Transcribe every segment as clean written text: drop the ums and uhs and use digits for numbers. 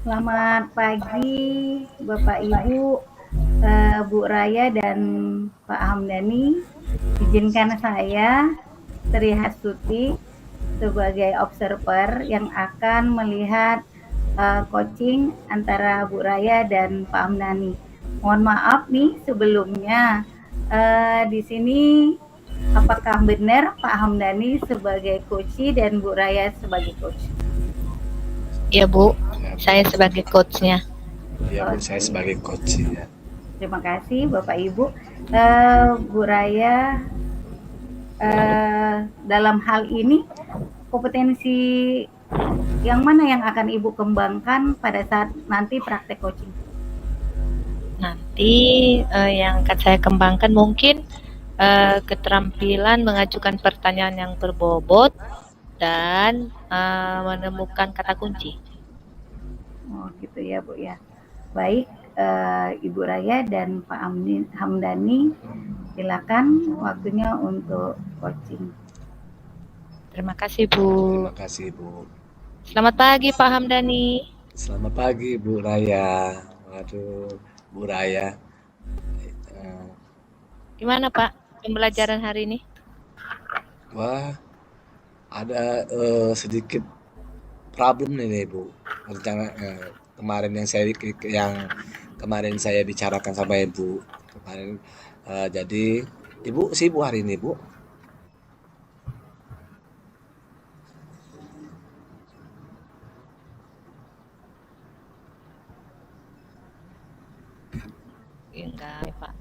Selamat pagi, Bapak Ibu, Bu Raya dan Pak Hamdani. Izinkan saya, Sri Hasuti, sebagai observer yang akan melihat coaching antara Bu Raya dan Pak Hamdani. Mohon maaf nih sebelumnya, di sini apakah benar Pak Hamdani sebagai coach dan Bu Raya sebagai coach? Iya Bu, Ya, saya sebagai coachnya. ya Bu, saya Oke. sebagai coach ya. Terima kasih Bapak Ibu. Bu Raya, dalam hal ini kompetensi yang mana yang akan Ibu kembangkan pada saat nanti praktek coaching? Nanti yang akan saya kembangkan mungkin keterampilan mengajukan pertanyaan yang berbobot dan menemukan kata kunci. Oh gitu ya Bu ya. Baik, Ibu Raya dan Pak Hamdani, silakan waktunya untuk coaching. Terima kasih Bu. Terima kasih Bu. Selamat pagi Pak Hamdani. Selamat pagi Bu Raya. Waduh, Bu Raya. Eh, Gimana Pak pembelajaran hari ini? Wah, ada sedikit problem nih Bu. Rencana kemarin yang kemarin saya bicarakan sama Ibu. Kemarin jadi Ibu sibuk hari ini Bu. Enggak Pak.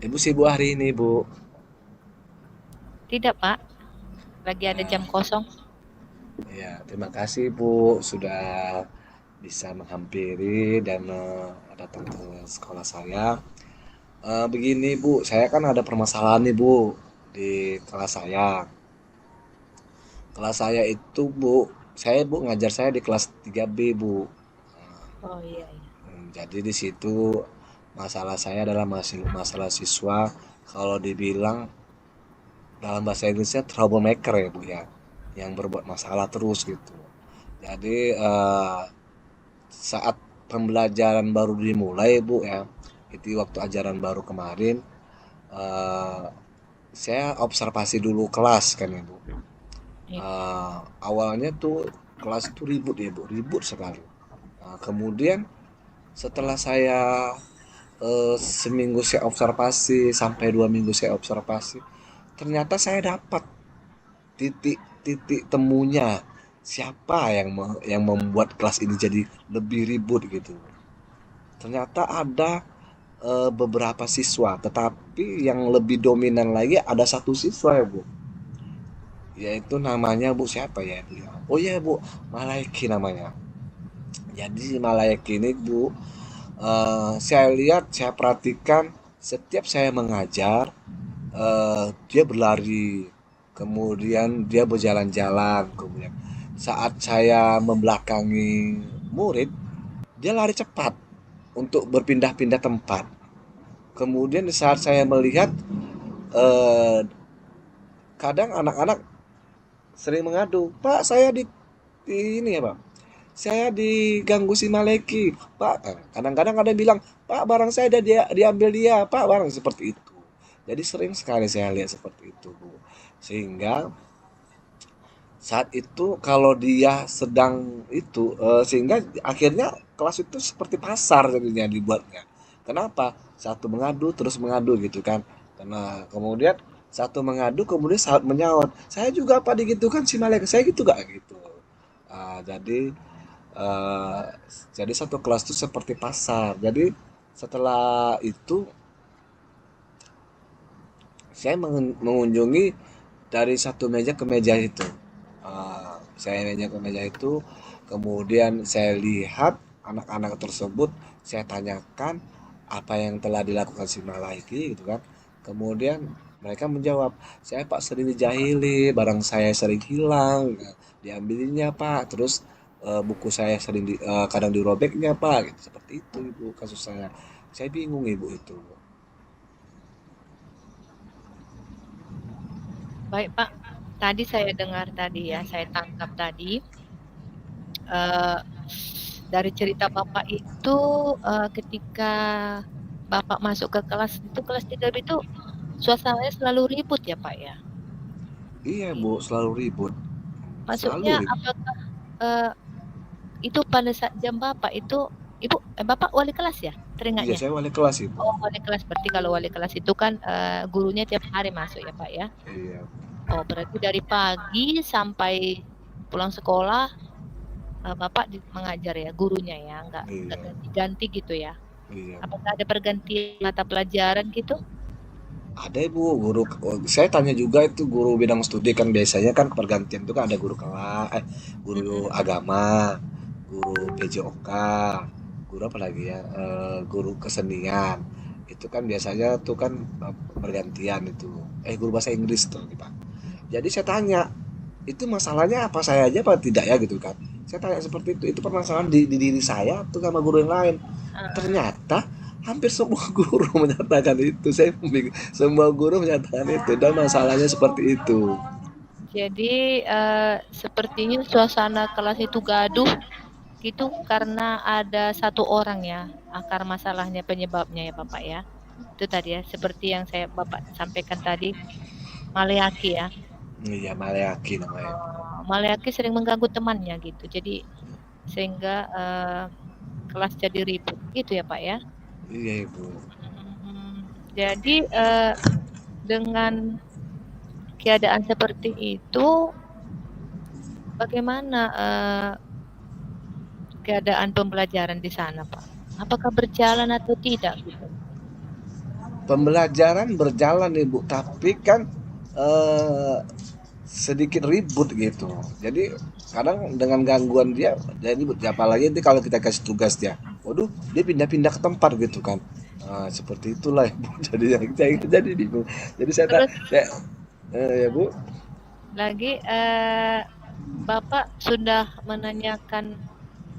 Ibu sibuk hari ini Bu. Tidak Pak, lagi ada jam Ah, kosong. ya, terima kasih Bu sudah bisa menghampiri dan datang ke sekolah saya. Begini Bu, saya kan ada permasalahan nih Bu di kelas saya. Kelas saya itu Bu, Bu ngajar saya di kelas 3B Bu. Oh iya iya. Jadi di situ masalah saya adalah masalah siswa kalau dibilang dalam bahasa Inggrisnya troublemaker ya Bu ya, yang berbuat masalah terus gitu. Jadi saat pembelajaran baru dimulai Bu ya, itu waktu ajaran baru kemarin, eh, saya observasi dulu kelas kan ya Bu. Iya. Awalnya tuh kelas itu ribut ya Bu, ribut sekali. Kemudian setelah saya seminggu saya observasi sampai 2 minggu saya observasi, ternyata saya dapat titik-titik temunya siapa yang membuat kelas ini jadi lebih ribut gitu. Ternyata ada beberapa siswa, tetapi yang lebih dominan lagi ada satu siswa ya Bu, yaitu namanya Bu siapa ya Bu ya? Oh ya Bu, Malaiki namanya. Jadi si Malaiki ini Bu, saya lihat, saya perhatikan setiap saya mengajar, dia berlari, kemudian dia berjalan-jalan, kemudian saat saya membelakangi murid, dia lari cepat untuk berpindah-pindah tempat. Kemudian di saat saya melihat, eh, kadang anak-anak sering mengadu, Pak saya di ini ya Pak, saya diganggu si Maleki, Pak. Kadang-kadang ada yang bilang, Pak barang saya diambil dia, Pak barang seperti itu. Jadi sering sekali saya lihat seperti itu Bu. Sehingga saat itu kalau dia sedang itu, sehingga akhirnya kelas itu seperti pasar jadinya dibuatnya. Kenapa? Satu mengadu terus mengadu gitu kan. Karena kemudian satu mengadu kemudian saat menyaut, saya juga apa digitukan si Malek, saya gitu gak gitu. Jadi eh, satu kelas itu seperti pasar. Jadi setelah itu saya mengunjungi dari satu meja ke meja itu. Saya meja ke meja itu, kemudian saya lihat anak-anak tersebut, saya tanyakan apa yang telah dilakukan si Malaiki gitu kan. Kemudian mereka menjawab, saya Pak sering dijahili, barang saya sering hilang, diambilnya Pak, terus buku saya kadang dirobeknya Pak, gitu. Seperti itu Ibu kasus saya. Saya bingung Ibu itu. Baik Pak, tadi saya dengar tadi ya, saya tangkap tadi eh, dari cerita Bapak itu ketika Bapak masuk ke kelas itu kelas 3 itu suasananya selalu ribut ya Pak ya? Iya Bu, selalu ribut. Maksudnya Selalu ribut. apakah itu pada saat jam Bapak itu Bapak wali kelas ya? Iya, Teringatnya? saya wali kelas Ibu. Oh wali kelas, berarti kalau wali kelas itu kan gurunya tiap hari masuk ya Pak ya? Iya. Oh berarti dari pagi sampai pulang sekolah Bapak mengajar ya, gurunya ya, nggak Iya. ganti-ganti gitu ya? Iya. Apakah ada pergantian mata pelajaran gitu? Ada Ibu, guru saya tanya juga itu guru bidang studi kan biasanya kan pergantian itu kan ada guru kelas, guru agama, guru PJOK, guru apa lagi ya, guru kesenian. Itu kan biasanya tuh kan pergantian itu. Guru bahasa Inggris tuh, Pak. Jadi saya tanya, itu masalahnya apa saya aja apa tidak ya gitu kan. Saya tanya seperti itu permasalahan di diri saya tuh sama guru yang lain. Ternyata hampir semua guru menyatakan itu. Semua guru menyatakan itu dan masalahnya seperti itu. Jadi sepertinya suasana kelas itu gaduh gitu karena ada satu orang ya akar masalahnya, penyebabnya ya Bapak ya. Itu tadi ya, seperti yang Bapak sampaikan tadi, Maleaki ya. Iya, Maleaki namanya. Maleaki sering mengganggu temannya gitu. Jadi sehingga kelas jadi ribut gitu ya Pak ya. Iya Ibu. Jadi dengan keadaan seperti itu bagaimana keadaan pembelajaran di sana Pak? Apakah berjalan atau tidak gitu? Pembelajaran berjalan Ibu, tapi kan sedikit ribut gitu. Jadi kadang dengan gangguan dia, jadi apalagi nanti kalau kita kasih tugas dia, waduh dia pindah-pindah ke tempat gitu kan. Seperti itulah Ibu. Jadi yang jadi bingung. Jadi saya ya Bu. Lagi Bapak sudah menanyakan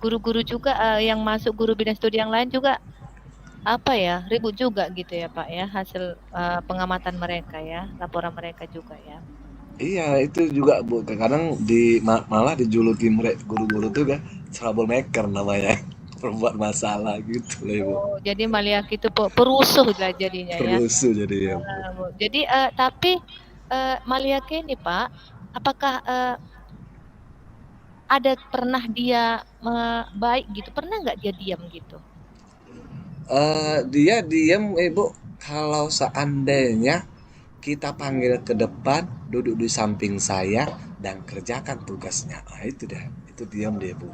guru-guru juga yang masuk guru bidang studi yang lain juga apa ya, ribut juga gitu ya Pak ya, hasil pengamatan mereka ya, laporan mereka juga ya. Iya itu juga Bu, kadang malah dijuluki mereka guru-guru tuh kan troublemaker namanya, perbuat masalah gitu lah Ibu. Oh, jadi Maleaki itu perusuh lah jadinya ya. Perusuh jadi ya. Jadi tapi Maleaki ini Pak, apakah ada pernah dia baik gitu? Pernah nggak dia diam gitu? Dia diam Ibu kalau seandainya kita panggil ke depan, duduk di samping saya dan kerjakan tugasnya. Itu dah, itu diam deh Bu.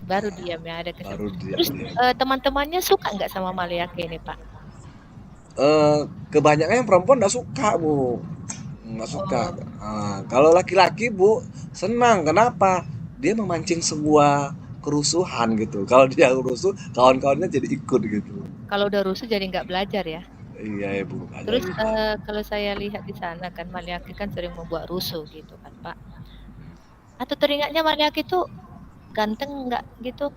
Baru diam ya, ada kesan. Baru diam. Terus teman-temannya suka nggak sama Maleaki ini Pak? Kebanyakan yang perempuan nggak suka Bu, nggak suka. Kalau laki-laki Bu senang. Kenapa? Dia memancing sebuah kerusuhan gitu. Kalau dia rusuh, kawan-kawannya jadi ikut gitu. Kalau udah rusuh jadi nggak belajar ya? Iya ya Bu. Terus kalau saya lihat di sana kan Maleaki kan sering membuat rusuh gitu kan Pak. Atau teringatnya Maleaki itu ganteng nggak gitu?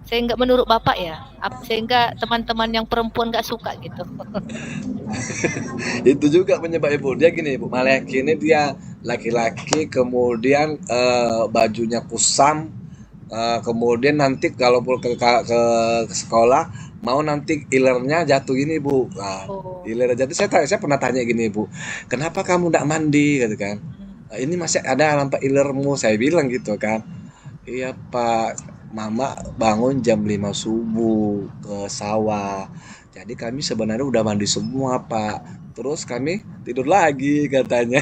Sehingga menurut Bapak ya, sehingga teman-teman yang perempuan nggak suka gitu. Itu juga penyebab Ibu. Dia gini Ibu, Maleaki ini dia laki-laki, kemudian bajunya kusam, kemudian nanti kalau ke sekolah mau nanti ilernya jatuh gini Bu. Iler jatuh, saya pernah tanya gini Bu, kenapa kamu tidak mandi gitu kan? Ini masih ada lampa ilermu, saya bilang gitu kan. Iya Pak, Mama bangun jam 5 subuh ke sawah. Jadi kami sebenarnya udah mandi semua Pak. Terus kami tidur lagi katanya.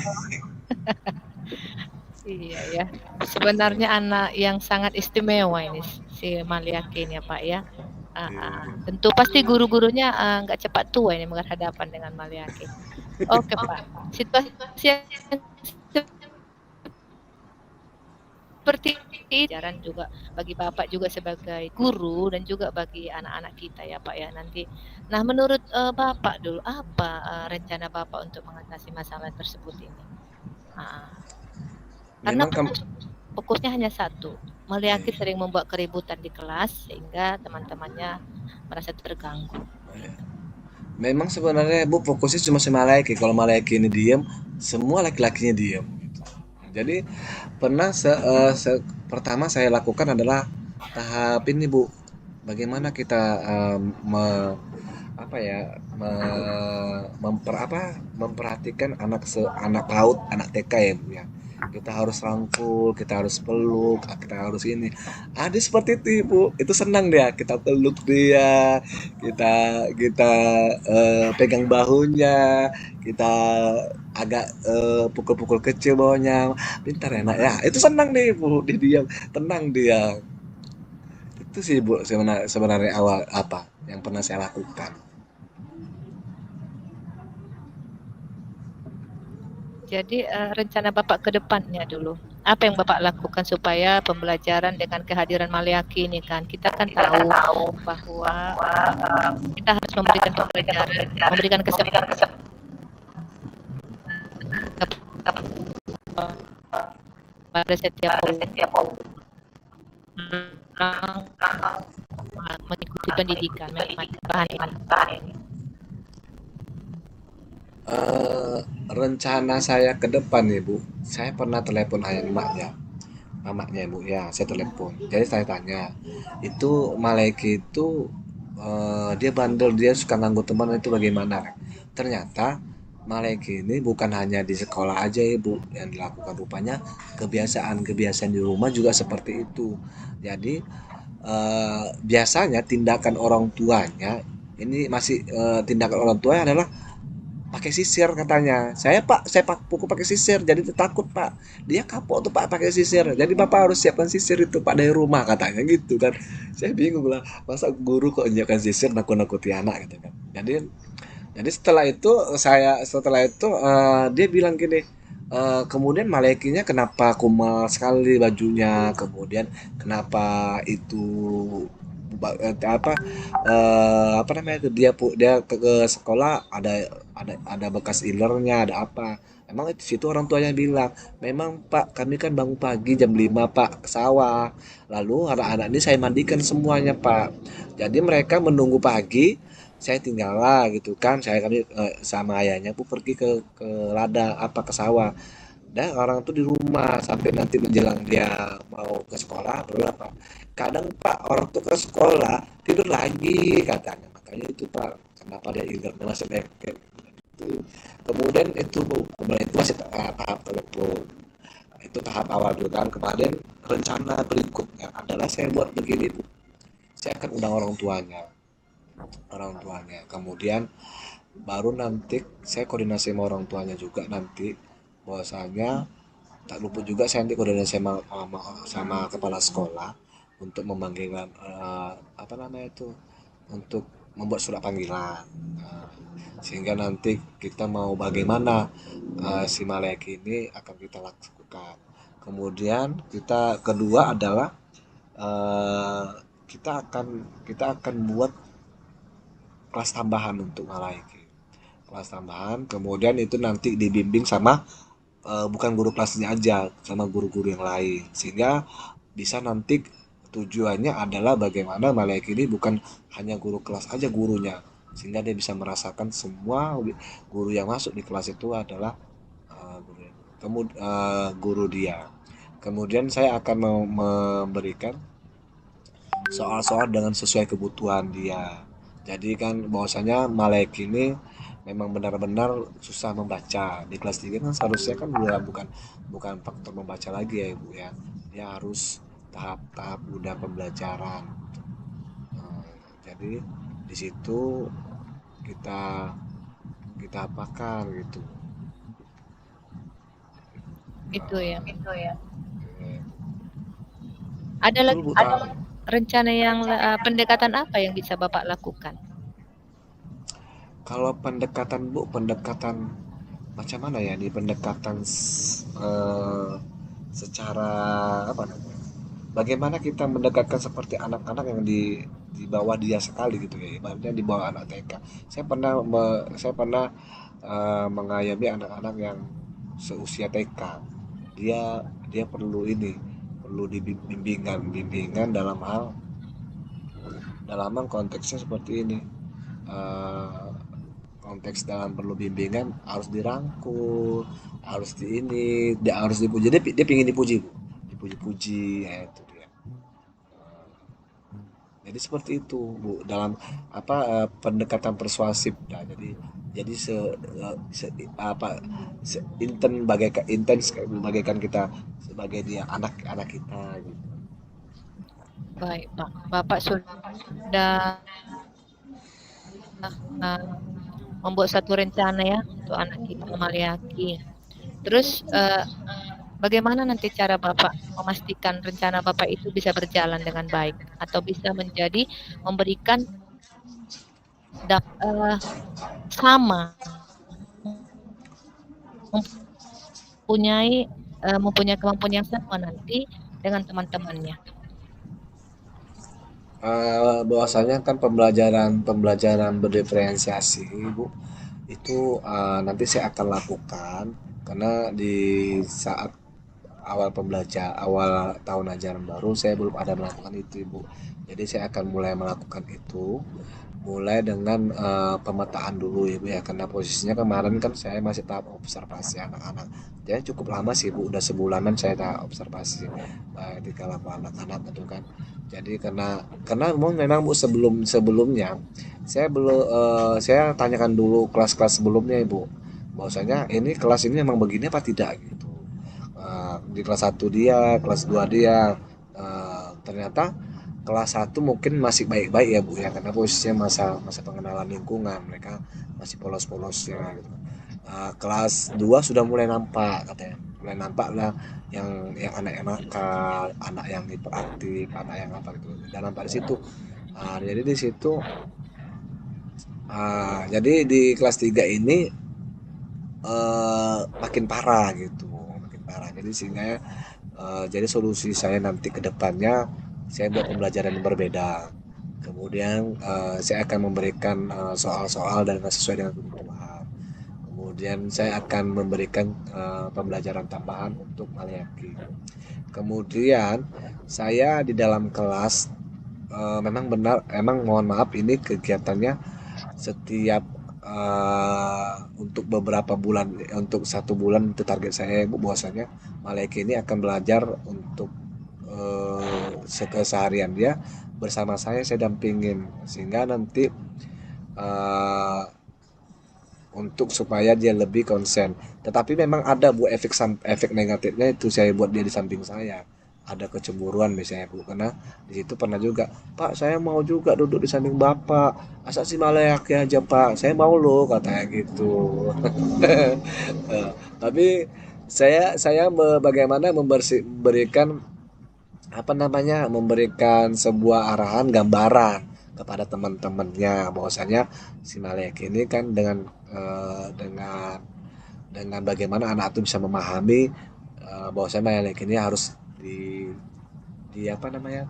Iya ya. Sebenarnya anak yang sangat istimewa ini si Maleaki ini ya Pak ya. Tentu pasti guru-gurunya nggak cepat tua ini berhadapan dengan Maleaki. Oke Pak. Situasi yang seperti pelajaran juga bagi Bapak juga sebagai guru dan juga bagi anak-anak kita ya Pak ya nanti. Nah menurut Bapak dulu apa rencana Bapak untuk mengatasi masalah tersebut ini? Karena fokusnya hanya satu. Maleaki sering membuat keributan di kelas sehingga teman-temannya merasa terganggu. Memang sebenarnya Bu fokusnya cuma si Maleaki. Kalau Maleaki ini diam, semua laki-lakinya diam. Jadi pernah pertama saya lakukan adalah tahap ini Bu, bagaimana kita apa ya memperhatikan anak PAUD, anak TK ya Bu ya. Kita harus rangkul, kita harus peluk, kita harus ini. Ada seperti itu Ibu. Itu senang dia. Kita peluk dia, kita kita pegang bahunya, kita agak pukul-pukul kecil bawahnya. Pintar ya nak ya. Itu senang nih Ibu. Dia diam, tenang dia. Itu sih Bu sebenarnya awal apa yang pernah saya lakukan. Jadi rencana Bapak ke depannya dulu. Apa yang Bapak lakukan supaya pembelajaran dengan kehadiran Maliaki ini kan kita kan tahu bahwa kita harus memberikan pembelajaran, memberikan kesempatan pada setiap orang mengikuti pendidikan bahan ini. Rencana saya ke depan nih Bu, saya pernah telepon ayah mamanya Bu ya, saya telepon. Jadi saya tanya, itu Maleki itu dia bandel, dia suka ganggu teman itu bagaimana? Ternyata Maleki ini bukan hanya di sekolah aja Ibu yang dilakukan, rupanya kebiasaan-kebiasaan di rumah juga seperti itu. Jadi biasanya tindakan orang tuanya ini masih tindakan orang tuanya adalah pakai sisir katanya. Saya pukul pakai sisir, jadi takut Pak. Dia kapok tuh Pak pakai sisir. Jadi Bapak harus siapkan sisir itu Pak dari rumah katanya gitu kan. Saya bingung lah, masa guru kok nyiapkan sisir nakut-nakuti anak gitu kan. Jadi setelah itu dia bilang gini, kemudian Malekinya kenapa kumal sekali bajunya, kemudian kenapa itu apa namanya itu dia ke sekolah ada bekas ilernya, ada apa. Emang itu situ orang tuanya bilang, memang Pak kami kan bangun pagi jam 5 Pak ke sawah. Lalu anak-anak ini saya mandikan semuanya Pak. Jadi mereka menunggu pagi, saya tinggal lah gitu kan. Kami sama ayahnya pun pergi ke ladang apa ke sawah. Dan orang tuh di rumah sampai nanti menjelang dia mau ke sekolah baru apa. Kadang Pak orang tuh ke sekolah tidur lagi katanya. Makanya itu Pak kenapa dia ingat masih kayak itu. Kemudian itu kemudian itu masih tahap telepon. Itu tahap awal juga kan. Kemudian rencana berikutnya adalah saya buat begini Bu. Saya akan undang orang tuanya. Kemudian baru nanti saya koordinasi sama orang tuanya juga nanti bahwasanya tak lupa juga saya nanti koordinasi sama kepala sekolah untuk memanggilkan apa namanya itu untuk membuat surat panggilan. Nah, sehingga nanti kita mau bagaimana si Malek ini akan kita lakukan. Kemudian kita kedua adalah eh, kita akan buat kelas tambahan untuk Malek. Kelas tambahan, kemudian itu nanti dibimbing sama bukan guru kelasnya aja, sama guru-guru yang lain, sehingga bisa nanti tujuannya adalah bagaimana Malek ini bukan hanya guru kelas aja gurunya, sehingga dia bisa merasakan semua guru yang masuk di kelas itu adalah guru dia. Kemudian saya akan memberikan soal-soal dengan sesuai kebutuhan dia. Jadi kan bahwasanya Malek ini memang benar-benar susah membaca. Di kelas 3 kan seharusnya kan bukan bukan faktor membaca lagi ya Ibu ya. Dia harus tahap-tahap udah pembelajaran. Eh, jadi di situ kita kita apakan gitu. Itu ya. Eh, Ada Betul lagi Bu tahu. rencana yang pendekatan apa yang bisa Bapak lakukan? Kalau pendekatan Bu, pendekatan macam mana ya? Di pendekatan secara apa namanya? Bagaimana kita mendekatkan seperti anak-anak yang di bawah dia sekali gitu ya, ibaratnya di bawah anak TK. Saya pernah mengayomi anak-anak yang seusia TK. Dia dia perlu bimbingan dalam hal konteksnya seperti ini. Eh, Konteks dalam perlu bimbingan harus dirangkul, harus dia harus dipuji. Dia pingin dipuji Bu, dipuji-puji, ya itu dia. Jadi seperti itu, Bu, dalam pendekatan persuasif. Nah, jadi apa intens bagaikan kita sebagai dia anak-anak kita gitu. Baik, Pak. Bapak sudah uh, membuat satu rencana ya untuk anak kita Maliaki. Terus bagaimana nanti cara Bapak memastikan rencana Bapak itu bisa berjalan dengan baik atau bisa menjadi memberikan sama mempunyai kemampuan yang sama nanti dengan teman-temannya. Bahwasanya kan pembelajaran berdiferensiasi, Bu, itu nanti saya akan lakukan karena di saat awal tahun ajaran baru saya belum ada melakukan itu, Ibu. Jadi saya akan mulai melakukan itu mulai dengan pemetaan dulu, Ibu, ya, karena posisinya kemarin kan saya masih tahap observasi anak-anak. Jadi cukup lama sih, Bu, udah sebulanan saya tahap observasi di kalangan anak-anak gitu kan. Jadi karena memang Bu, sebelumnya saya belum saya tanyakan dulu kelas-kelas sebelumnya, Ibu, bahwasanya ini kelas ini memang begini apa tidak gitu. Di kelas satu dia, kelas 2 dia, ternyata kelas satu mungkin masih baik-baik ya, Bu, ya, karena posisinya masa masa pengenalan lingkungan, mereka masih polos-polosnya gitu. Kelas 2 sudah mulai nampak katanya, mulai nampak lah yang anak yang nakal, anak yang hiperaktif, anak yang apa gitu, dan nampak di situ. Jadi di situ jadi di kelas 3 ini makin parah gitu, makin parah. Jadi sehingga jadi solusi saya nanti ke depannya saya buat pembelajaran yang berbeda. Kemudian saya akan memberikan soal-soal dan sesuai dengan kebutuhan. Kemudian saya akan memberikan pembelajaran tambahan untuk Maliaki. Kemudian saya di dalam kelas emang mohon maaf ini kegiatannya setiap untuk beberapa bulan, untuk 1 bulan itu target saya, Bu, bahwasanya Maleki ini akan belajar untuk keseharian dia bersama saya dampingin sehingga nanti uh, untuk supaya dia lebih konsen. Tetapi memang ada, Bu, efek negatifnya itu saya buat dia di samping saya. Ada kecemburuan misalnya, Bu, karena di situ pernah juga, Pak, saya mau juga duduk di samping Bapak. Asa sih malah aja, Pak. Saya mau loh katanya gitu. Eh, Tapi saya bagaimana memberikan apa namanya, memberikan sebuah arahan gambaran kepada teman-temannya bahwasanya si Malek ini kan dengan bagaimana anak itu bisa memahami bahwasanya Malek ini harus di apa namanya,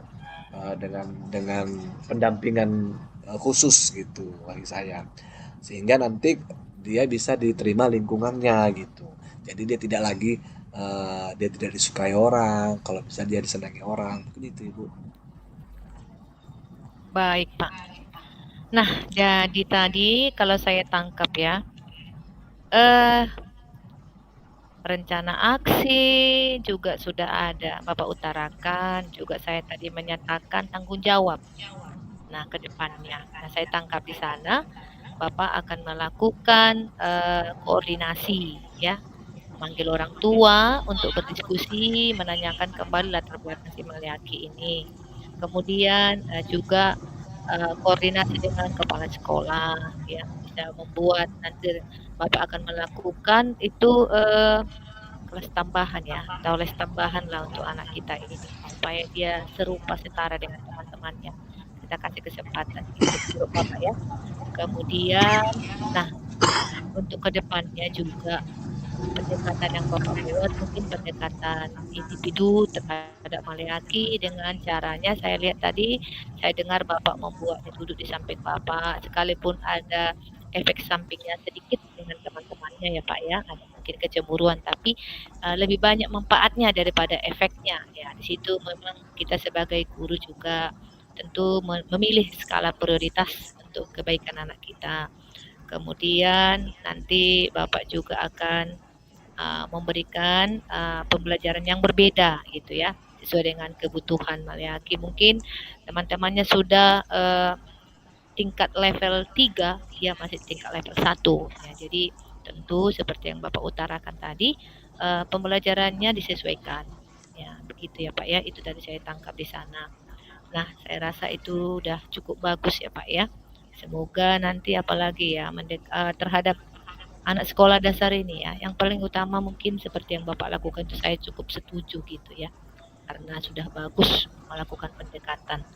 dengan pendampingan khusus gitu bagi saya, sehingga nanti dia bisa diterima lingkungannya gitu. Jadi dia tidak disukai orang, kalau bisa dia disenangi orang, begitu, Ibu. Baik, Pak. Nah, jadi tadi kalau saya tangkap ya, eh rencana aksi juga sudah ada Bapak utarakan, juga saya tadi menyatakan tanggung jawab. Nah, ke depannya. Nah, saya tangkap di sana Bapak akan melakukan koordinasi ya, memanggil orang tua untuk berdiskusi, menanyakan kembali latar belakang si Maliaki ini. Kemudian juga koordinasi dengan kepala sekolah ya, bisa membuat nanti Bapak akan melakukan itu kelas tambahan ya, atau les tambahan lah untuk anak kita ini supaya dia serupa setara dengan teman-temannya. Kita kasih kesempatan itu menurut Bapak ya. Kemudian, nah untuk kedepannya juga pendekatan yang Bapak buat mungkin pendekatan individu terhadap Maliaki dengan caranya saya lihat tadi, saya dengar Bapak membuatnya duduk di samping Bapak, sekalipun ada efek sampingnya sedikit dengan teman-temannya ya Pak ya, ada mungkin kecemburuan, tapi lebih banyak manfaatnya daripada efeknya ya. Di situ memang kita sebagai guru juga tentu memilih skala prioritas untuk kebaikan anak kita. Kemudian nanti Bapak juga akan memberikan pembelajaran yang berbeda gitu ya, sesuai dengan kebutuhan Maliaki. Mungkin teman-temannya sudah tingkat level 3, dia masih tingkat level 1. Ya, jadi tentu seperti yang Bapak utarakan tadi, pembelajarannya disesuaikan. Ya, begitu ya Pak ya. Itu tadi saya tangkap di sana. Nah, saya rasa itu udah cukup bagus ya Pak ya. Semoga nanti apalagi ya terhadap anak sekolah dasar ini ya, yang paling utama mungkin seperti yang Bapak lakukan itu saya cukup setuju gitu ya. Karena sudah bagus melakukan pendekatan.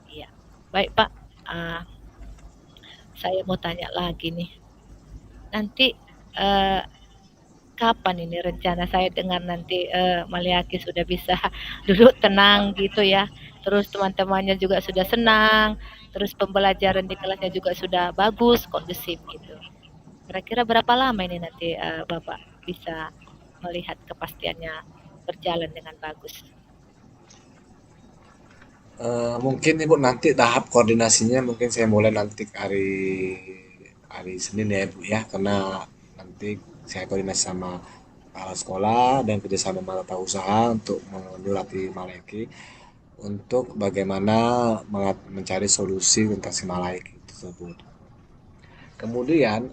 Iya. Baik Pak, saya mau tanya lagi nih. Nanti kapan ini rencana saya dengan nanti Maliaki sudah bisa duduk tenang gitu ya. Terus teman-temannya juga sudah senang, terus pembelajaran di kelasnya juga sudah bagus, kondusif gitu. Kira-kira berapa lama ini nanti Bapak bisa melihat kepastiannya berjalan dengan bagus? Mungkin Ibu nanti tahap koordinasinya mungkin saya mulai nanti hari hari Senin ya Ibu ya, karena nanti saya koordinasi sama kepala sekolah dan kerjasama sama tata usaha untuk menyurati Maleki untuk bagaimana mencari solusi tentang si Maleki tersebut. Kemudian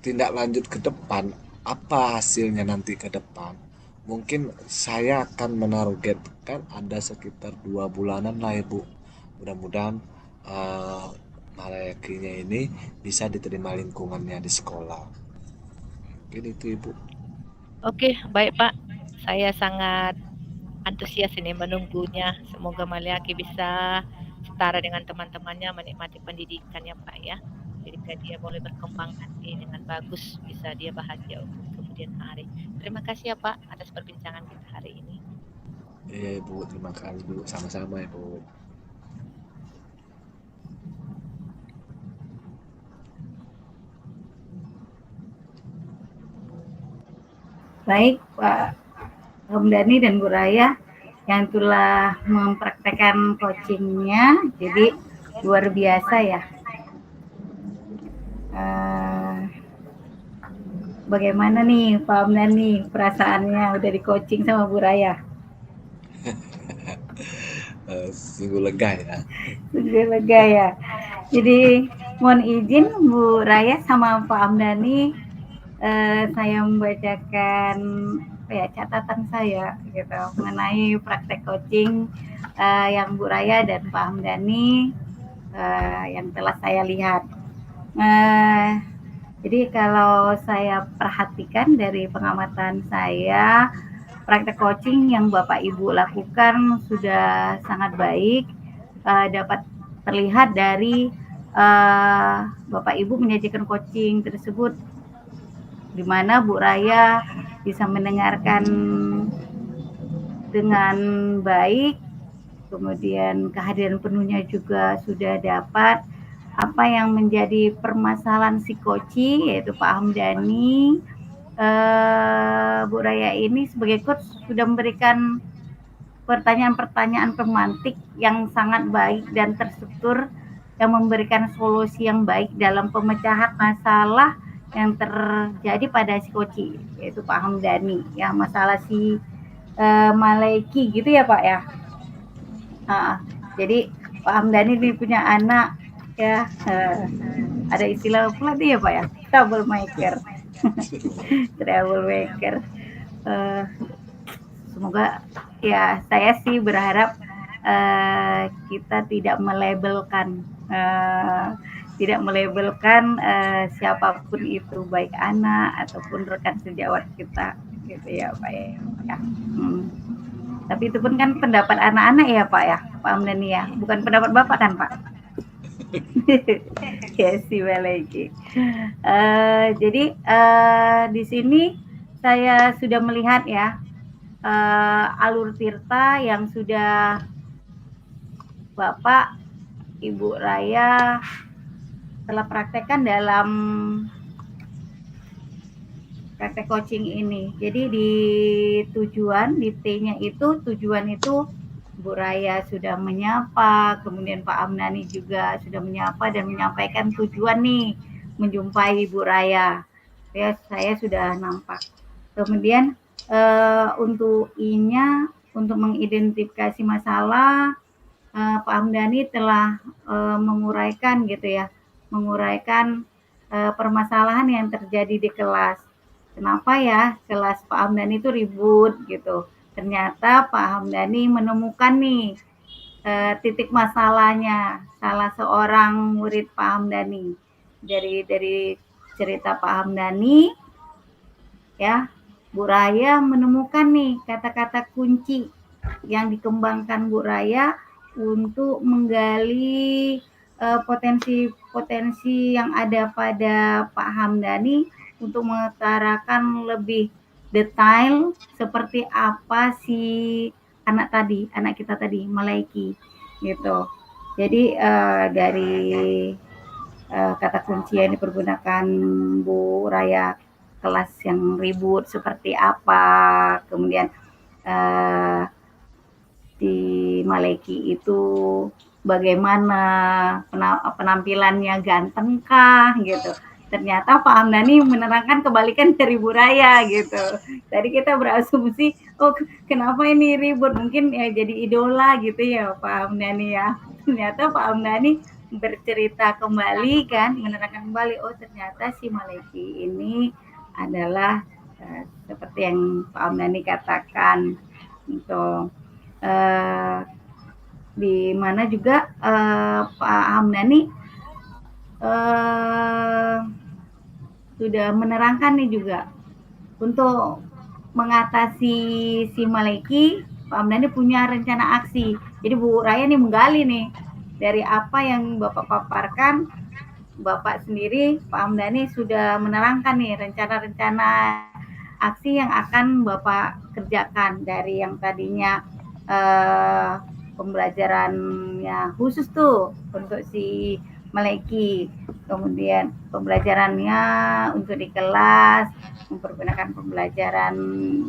tindak lanjut ke depan, apa hasilnya nanti ke depan? Mungkin saya akan menargetkan ada sekitar 2 bulanan lah Ibu. Mudah-mudahan Malakinya ini bisa diterima lingkungannya di sekolah. Mungkin itu Ibu. Oke, baik Pak. Saya sangat antusias ini menunggunya. Semoga Maliaki bisa setara dengan teman-temannya menikmati pendidikannya Pak ya. Jadi dia boleh berkembang nanti dengan bagus, bisa dia bahagia untuk kemudian hari. Terima kasih ya Pak atas perbincangan kita hari ini. Iya Ibu, terima kasih Ibu. Sama-sama Ibu. Baik Pak Hamdani dan Bu Raya yang telah mempraktekkan coachingnya, jadi luar biasa ya. Bagaimana nih Pak Hamdani perasaannya udah di coaching sama Bu Raya? Sungguh lega ya. Sungguh lega ya. Jadi mohon izin Bu Raya sama Pak Hamdani, saya membacakan ya catatan saya gitu mengenai praktek coaching yang Bu Raya dan Pak Hamdani yang telah saya lihat. Jadi kalau saya perhatikan dari pengamatan saya, praktek coaching yang Bapak Ibu lakukan sudah sangat baik, dapat terlihat dari Bapak Ibu menyajikan coaching tersebut, di mana Bu Raya bisa mendengarkan dengan baik, kemudian kehadiran penuhnya juga sudah dapat. Apa yang menjadi permasalahan si coach, yaitu Pak Hamdani, Bu Raya ini sebagai coach sudah memberikan pertanyaan-pertanyaan pemantik yang sangat baik dan terstruktur, yang memberikan solusi yang baik dalam pemecahan masalah yang terjadi pada si coach, yaitu Pak Hamdani ya, masalah si Maleki gitu ya Pak ya. Jadi Pak Hamdani ini punya anak ya, ada istilah pula dia Pak ya, troublemaker. Troublemaker. Semoga ya, saya sih berharap kita tidak melabelkan siapapun itu, baik anak ataupun rekan sejawat kita gitu ya Pak ya. Tapi itu pun kan pendapat anak-anak ya Pak ya, Pak Hamdani ya, bukan pendapat Bapak kan Pak? Ya sih lagi. Jadi di sini saya sudah melihat ya alur tirta yang sudah Bapak Ibu Raya telah praktekkan dalam praktek coaching ini. Jadi di tujuan, di T-nya itu, tujuan itu Bu Raya sudah menyapa, kemudian Pak Hamdani juga sudah menyapa dan menyampaikan tujuan nih menjumpai Bu Raya. Ya, saya sudah nampak. Kemudian untuk I-nya untuk mengidentifikasi masalah, Pak Hamdani telah menguraikan gitu ya, menguraikan permasalahan yang terjadi di kelas. Kenapa ya kelas Pak Hamdani itu ribut gitu. Ternyata Pak Hamdani menemukan nih titik masalahnya salah seorang murid Pak Hamdani. Dari cerita Pak Hamdani ya, Bu Raya menemukan nih kata-kata kunci yang dikembangkan Bu Raya untuk menggali potensi-potensi yang ada pada Pak Hamdani untuk mengutarakan lebih detail seperti apa si anak kita tadi, Malaiki gitu. Jadi dari kata kunci yang dipergunakan Bu Raya, kelas yang ribut seperti apa, kemudian di Maleki itu bagaimana penampilannya, gantengkah gitu. Ternyata Pak Hamdani menerangkan kebalikan dari Bu Raya gitu. Tadi kita berasumsi, oh kenapa ini ribut, mungkin ya jadi idola gitu ya Pak Hamdani ya. Ternyata Pak Hamdani bercerita kembali kan, menerangkan kembali, oh ternyata si Maleki ini adalah seperti yang Pak Hamdani katakan gitu. Di mana juga Pak Hamdani sudah menerangkan nih juga untuk mengatasi si Maleki, Pak Hamdani punya rencana aksi. Jadi Bu Raya nih menggali nih dari apa yang Bapak paparkan, Bapak sendiri Pak Hamdani sudah menerangkan nih rencana-rencana aksi yang akan Bapak kerjakan dari yang tadinya pembelajarannya khusus tuh untuk si Maleki, kemudian pembelajarannya untuk di kelas mempergunakan pembelajaran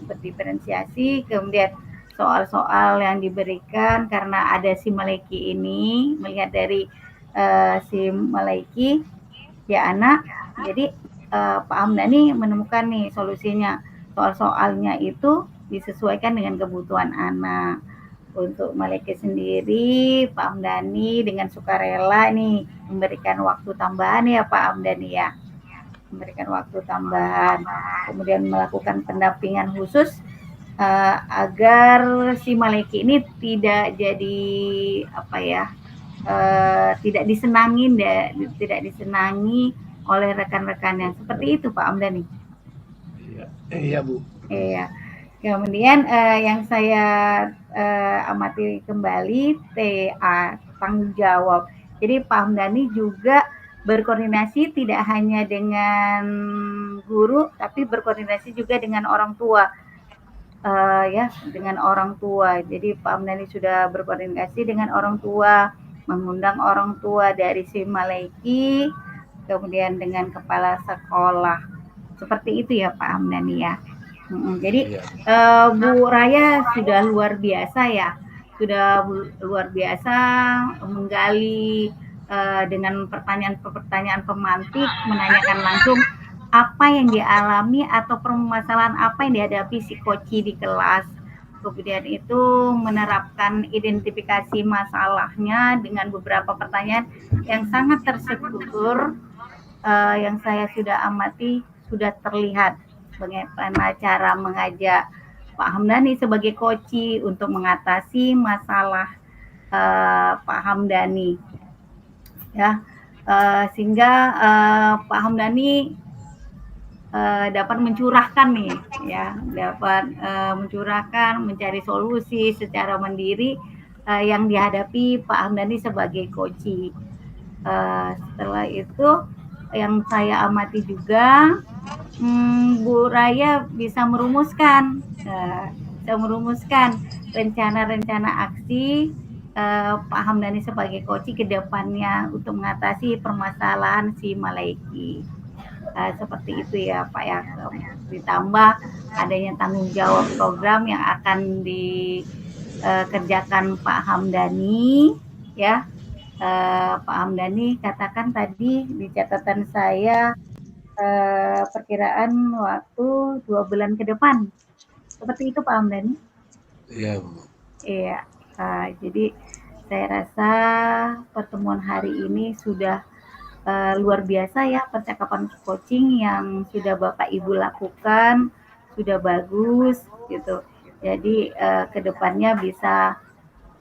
berdiferensiasi, kemudian soal-soal yang diberikan karena ada si Maleki ini, melihat dari si Maleki ya anak, jadi Pak Hamdani menemukan nih solusinya, soal-soalnya itu disesuaikan dengan kebutuhan anak. Untuk Maleki sendiri, Pak Hamdani dengan sukarela nih memberikan waktu tambahan ya Pak Hamdani ya, memberikan waktu tambahan, kemudian melakukan pendampingan khusus agar si Maleki ini tidak jadi apa ya, tidak disenangi oleh rekan-rekannya, seperti itu Pak Hamdani. Iya Bu. Iya. Kemudian yang saya amati kembali TA, tanggung jawab. Jadi Pak Hamdani juga berkoordinasi tidak hanya dengan guru, tapi berkoordinasi juga dengan orang tua. Ya, dengan orang tua. Jadi Pak Hamdani sudah berkoordinasi dengan orang tua, mengundang orang tua dari si Maleki, kemudian dengan kepala sekolah. Seperti itu ya Pak Hamdani ya. Jadi Bu Raya sudah luar biasa ya, sudah luar biasa menggali dengan pertanyaan-pertanyaan pemantik, menanyakan langsung apa yang dialami atau permasalahan apa yang dihadapi si Koci di kelas. Kemudian itu menerapkan identifikasi masalahnya dengan beberapa pertanyaan yang sangat terstruktur, yang saya sudah amati, sudah terlihat bagaimana cara mengajak Pak Hamdani sebagai koci untuk mengatasi masalah Pak Hamdani ya, sehingga Pak Hamdani dapat mencurahkan nih ya, dapat mencurahkan, mencari solusi secara mandiri yang dihadapi Pak Hamdani sebagai koci. Setelah itu yang saya amati juga, Bu Raya bisa merumuskan rencana-rencana aksi Pak Hamdani sebagai koci ke depannya untuk mengatasi permasalahan si Maleki. Seperti itu ya Pak ya. Ditambah adanya tanggung jawab program yang akan dikerjakan Pak Hamdani ya. Pak Hamdani katakan tadi di catatan saya perkiraan waktu 2 bulan ke depan. Seperti itu Pak Hamdani. Iya, Bu. Iya, jadi saya rasa pertemuan hari ini sudah luar biasa ya, percakapan coaching yang sudah Bapak Ibu lakukan, sudah bagus gitu. Jadi ke depannya bisa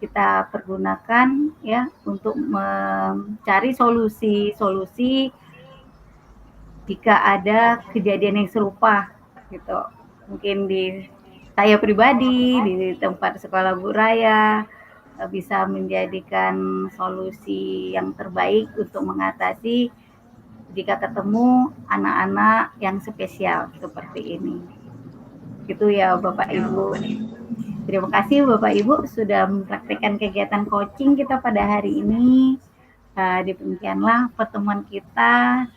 kita pergunakan ya untuk mencari solusi-solusi jika ada kejadian yang serupa gitu. Mungkin di saya pribadi, di tempat sekolah Bu Raya, bisa menjadikan solusi yang terbaik untuk mengatasi jika ketemu anak-anak yang spesial seperti ini. Gitu ya Bapak Ibu. Terima kasih Bapak Ibu sudah mempraktikkan kegiatan coaching kita pada hari ini. Demikianlah pertemuan kita.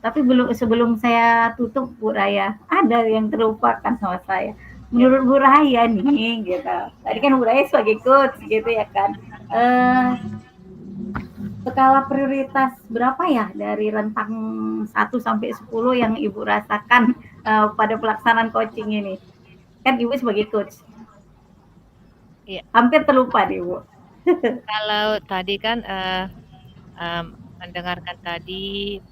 Tapi sebelum saya tutup Bu Raya, ada yang terlupakan sama saya. Menurut Bu Raya nih, gitu. Tadi kan Bu Raya sebagai coach, gitu ya kan. Skala prioritas berapa ya dari rentang 1 sampai 10 yang Ibu rasakan pada pelaksanaan coaching ini? Kan Ibu sebagai coach. Iya. Hampir terlupa nih Bu. Kalau tadi kan mendengarkan tadi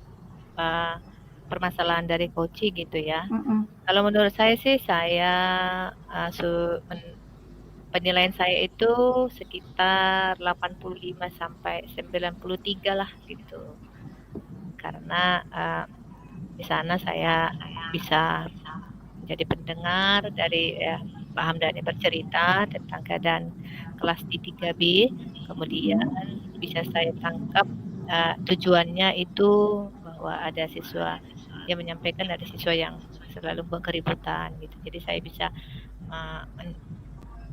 permasalahan dari coaching gitu ya. Kalau menurut saya sih penilaian saya itu sekitar 85 sampai 93 lah gitu. Karena di sana saya bisa menjadi pendengar dari Pak Hamdani bercerita tentang keadaan kelas di 3B, kemudian bisa saya tangkap tujuannya itu bahwa ada siswa yang menyampaikan, ada siswa yang selalu buat keributan gitu. Jadi saya bisa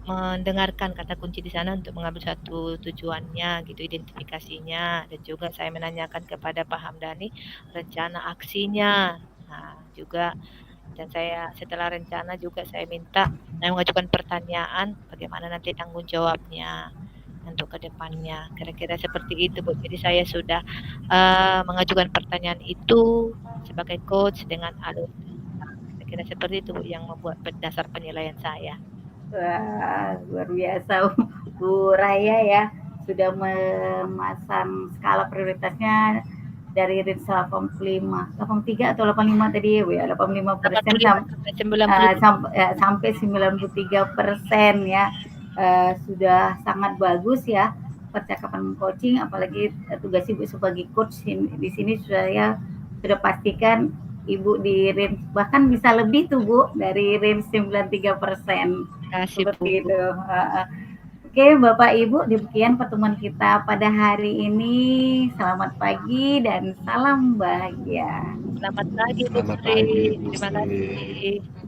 mendengarkan kata kunci di sana untuk mengambil satu tujuannya gitu, identifikasinya, dan juga saya menanyakan kepada Pak Hamdani rencana aksinya. Nah, juga dan saya setelah rencana juga saya minta mengajukan pertanyaan bagaimana nanti tanggung jawabnya untuk ke depannya. Kira-kira seperti itu, Bu. Jadi saya sudah mengajukan pertanyaan itu sebagai coach dengan alur. Kira-kira seperti itu, Bu, yang membuat dasar penilaian saya. Wah, luar biasa Bu Raya ya, sudah memasang skala prioritasnya dari range 83 atau 85 tadi ya Bu ya, 85% sampai 93% ya. Sudah sangat bagus ya percakapan coaching, apalagi tugas Ibu sebagai coach di sini saya sudah pastikan Ibu di range bahkan bisa lebih tuh Bu dari range 93%. Seperti itu. Oke, Bapak Ibu, demikian pertemuan kita pada hari ini. Selamat pagi dan salam bahagia. Selamat pagi, Bu Selamat Sri. pagi, Bu Terima Sri. kasih.